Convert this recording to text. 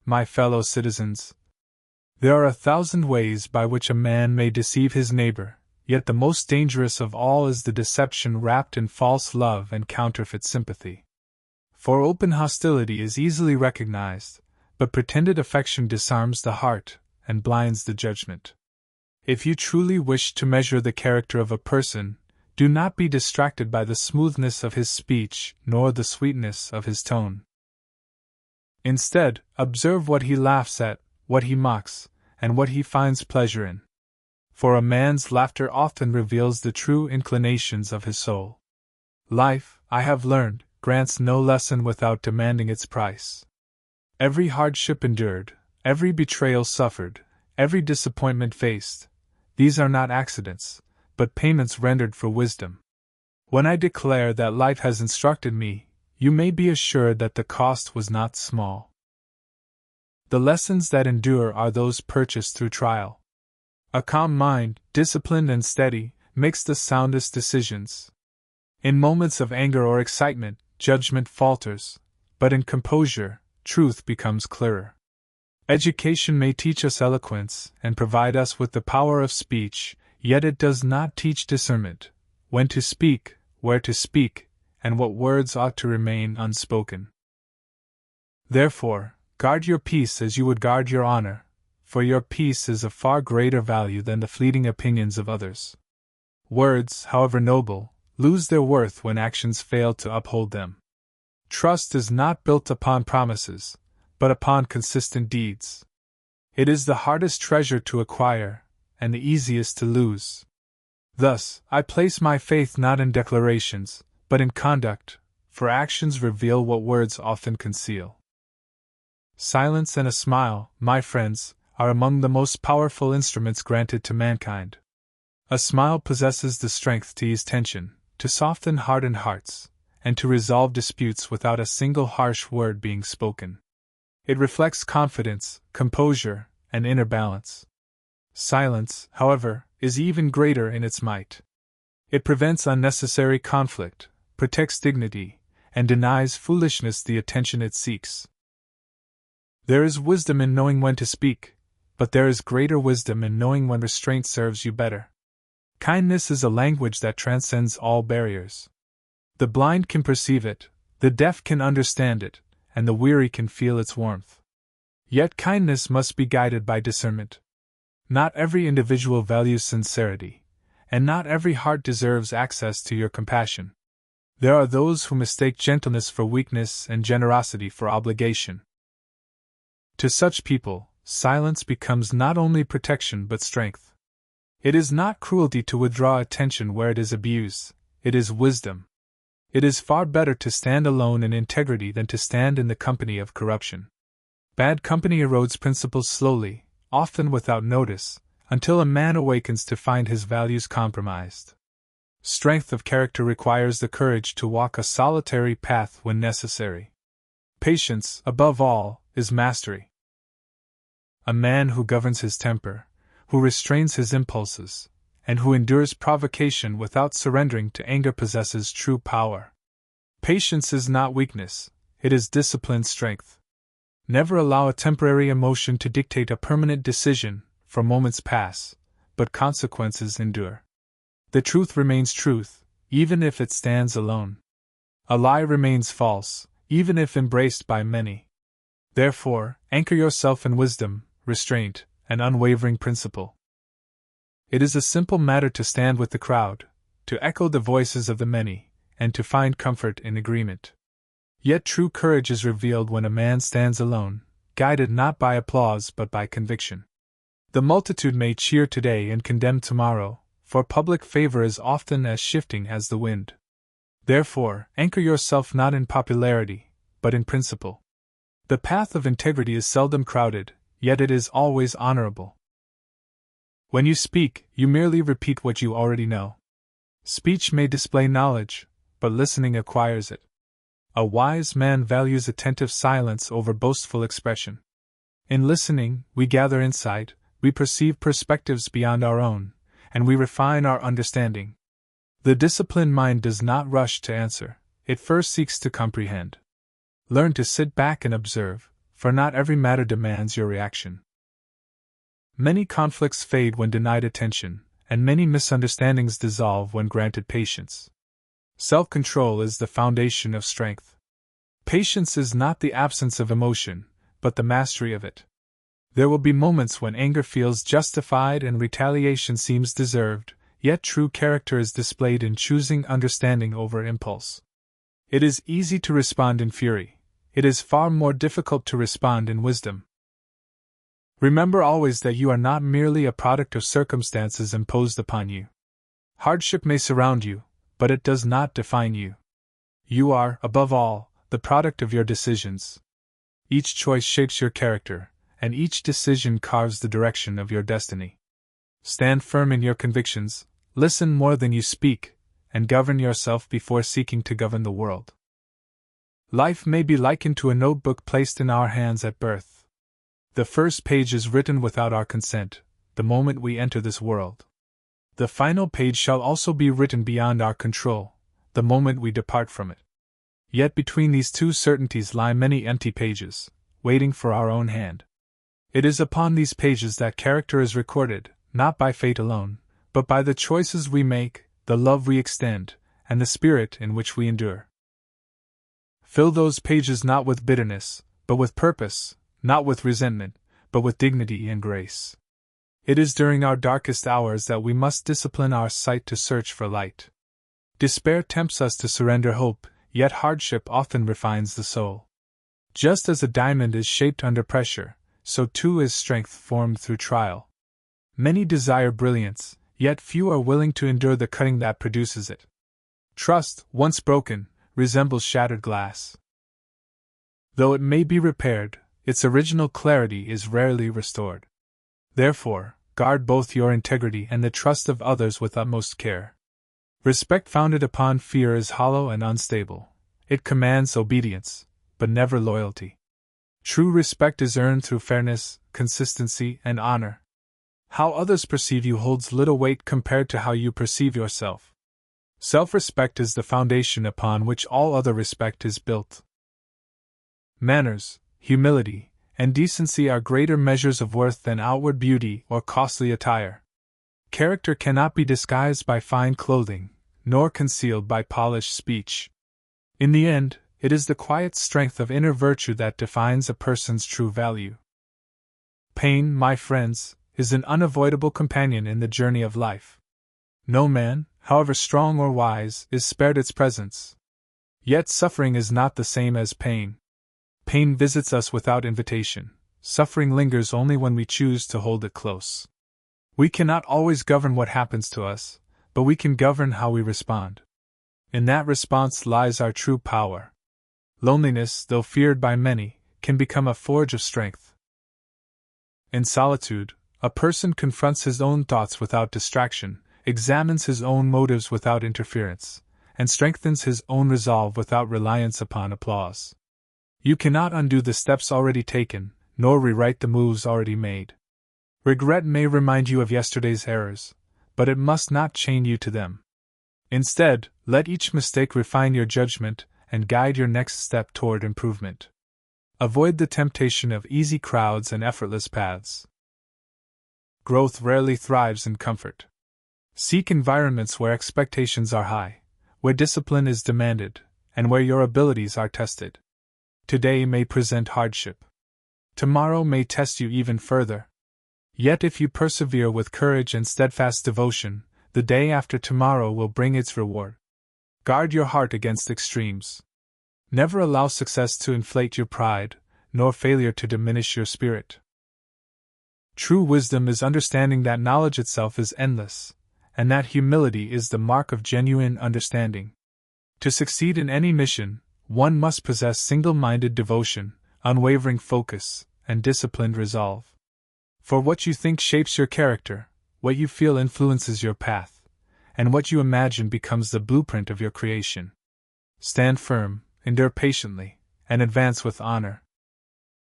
my fellow citizens. There are 1,000 ways by which a man may deceive his neighbor, yet the most dangerous of all is the deception wrapped in false love and counterfeit sympathy. For open hostility is easily recognized, but pretended affection disarms the heart and blinds the judgment. If you truly wish to measure the character of a person, do not be distracted by the smoothness of his speech nor the sweetness of his tone. Instead, observe what he laughs at, what he mocks, and what he finds pleasure in. For a man's laughter often reveals the true inclinations of his soul. Life, I have learned, grants no lesson without demanding its price. Every hardship endured, every betrayal suffered, every disappointment faced, these are not accidents, but payments rendered for wisdom. When I declare that life has instructed me, you may be assured that the cost was not small. The lessons that endure are those purchased through trial. A calm mind, disciplined and steady, makes the soundest decisions. In moments of anger or excitement, judgment falters, but in composure, truth becomes clearer. Education may teach us eloquence and provide us with the power of speech, yet it does not teach discernment, when to speak, where to speak, and what words ought to remain unspoken. Therefore, guard your peace as you would guard your honor, for your peace is of far greater value than the fleeting opinions of others. Words, however noble, lose their worth when actions fail to uphold them. Trust is not built upon promises, but upon consistent deeds. It is the hardest treasure to acquire, and the easiest to lose. Thus, I place my faith not in declarations, but in conduct, for actions reveal what words often conceal. Silence and a smile, my friends, are among the most powerful instruments granted to mankind. A smile possesses the strength to ease tension, to soften hardened hearts, and to resolve disputes without a single harsh word being spoken. It reflects confidence, composure, and inner balance. Silence, however, is even greater in its might. It prevents unnecessary conflict, protects dignity, and denies foolishness the attention it seeks. There is wisdom in knowing when to speak, but there is greater wisdom in knowing when restraint serves you better. Kindness is a language that transcends all barriers. The blind can perceive it, the deaf can understand it, and the weary can feel its warmth. Yet kindness must be guided by discernment. Not every individual values sincerity, and not every heart deserves access to your compassion. There are those who mistake gentleness for weakness and generosity for obligation. To such people, silence becomes not only protection but strength. It is not cruelty to withdraw attention where it is abused, it is wisdom. It is far better to stand alone in integrity than to stand in the company of corruption. Bad company erodes principles slowly, often without notice, until a man awakens to find his values compromised. Strength of character requires the courage to walk a solitary path when necessary. Patience, above all, is mastery. A man who governs his temper, who restrains his impulses, and who endures provocation without surrendering to anger possesses true power. Patience is not weakness, it is disciplined strength. Never allow a temporary emotion to dictate a permanent decision, for moments pass, but consequences endure. The truth remains truth, even if it stands alone. A lie remains false, even if embraced by many. Therefore, anchor yourself in wisdom, restraint, and unwavering principle. It is a simple matter to stand with the crowd, to echo the voices of the many, and to find comfort in agreement. Yet true courage is revealed when a man stands alone, guided not by applause but by conviction. The multitude may cheer today and condemn tomorrow, for public favor is often as shifting as the wind. Therefore, anchor yourself not in popularity, but in principle. The path of integrity is seldom crowded, yet it is always honorable. When you speak, you merely repeat what you already know. Speech may display knowledge, but listening acquires it. A wise man values attentive silence over boastful expression. In listening, we gather insight, we perceive perspectives beyond our own, and we refine our understanding. The disciplined mind does not rush to answer, it first seeks to comprehend. Learn to sit back and observe, for not every matter demands your reaction. Many conflicts fade when denied attention, and many misunderstandings dissolve when granted patience. Self-control is the foundation of strength. Patience is not the absence of emotion, but the mastery of it. There will be moments when anger feels justified and retaliation seems deserved, yet true character is displayed in choosing understanding over impulse. It is easy to respond in fury. It is far more difficult to respond in wisdom. Remember always that you are not merely a product of circumstances imposed upon you. Hardship may surround you, but it does not define you. You are, above all, the product of your decisions. Each choice shapes your character, and each decision carves the direction of your destiny. Stand firm in your convictions, listen more than you speak, and govern yourself before seeking to govern the world. Life may be likened to a notebook placed in our hands at birth. The first page is written without our consent, the moment we enter this world. The final page shall also be written beyond our control, the moment we depart from it. Yet between these two certainties lie many empty pages, waiting for our own hand. It is upon these pages that character is recorded, not by fate alone, but by the choices we make, the love we extend, and the spirit in which we endure. Fill those pages not with bitterness, but with purpose, not with resentment, but with dignity and grace. It is during our darkest hours that we must discipline our sight to search for light. Despair tempts us to surrender hope, yet hardship often refines the soul. Just as a diamond is shaped under pressure, so too is strength formed through trial. Many desire brilliance, yet few are willing to endure the cutting that produces it. Trust, once broken, resembles shattered glass. Though it may be repaired, its original clarity is rarely restored. Therefore, guard both your integrity and the trust of others with utmost care. Respect founded upon fear is hollow and unstable. It commands obedience, but never loyalty. True respect is earned through fairness, consistency, and honor. How others perceive you holds little weight compared to how you perceive yourself. Self-respect is the foundation upon which all other respect is built. Manners, humility, and decency are greater measures of worth than outward beauty or costly attire. Character cannot be disguised by fine clothing, nor concealed by polished speech. In the end, it is the quiet strength of inner virtue that defines a person's true value. Pain, my friends, is an unavoidable companion in the journey of life. No man, however strong or wise, is spared its presence. Yet suffering is not the same as pain. Pain visits us without invitation. Suffering lingers only when we choose to hold it close. We cannot always govern what happens to us, but we can govern how we respond. In that response lies our true power. Loneliness, though feared by many, can become a forge of strength. In solitude, a person confronts his own thoughts without distraction, examines his own motives without interference, and strengthens his own resolve without reliance upon applause. You cannot undo the steps already taken, nor rewrite the moves already made. Regret may remind you of yesterday's errors, but it must not chain you to them. Instead, let each mistake refine your judgment and guide your next step toward improvement. Avoid the temptation of easy crowds and effortless paths. Growth rarely thrives in comfort. Seek environments where expectations are high, where discipline is demanded, and where your abilities are tested. Today may present hardship. Tomorrow may test you even further. Yet if you persevere with courage and steadfast devotion, the day after tomorrow will bring its reward. Guard your heart against extremes. Never allow success to inflate your pride, nor failure to diminish your spirit. True wisdom is understanding that knowledge itself is endless, and that humility is the mark of genuine understanding. To succeed in any mission, one must possess single-minded devotion, unwavering focus, and disciplined resolve. For what you think shapes your character, what you feel influences your path, and what you imagine becomes the blueprint of your creation. Stand firm, endure patiently, and advance with honor.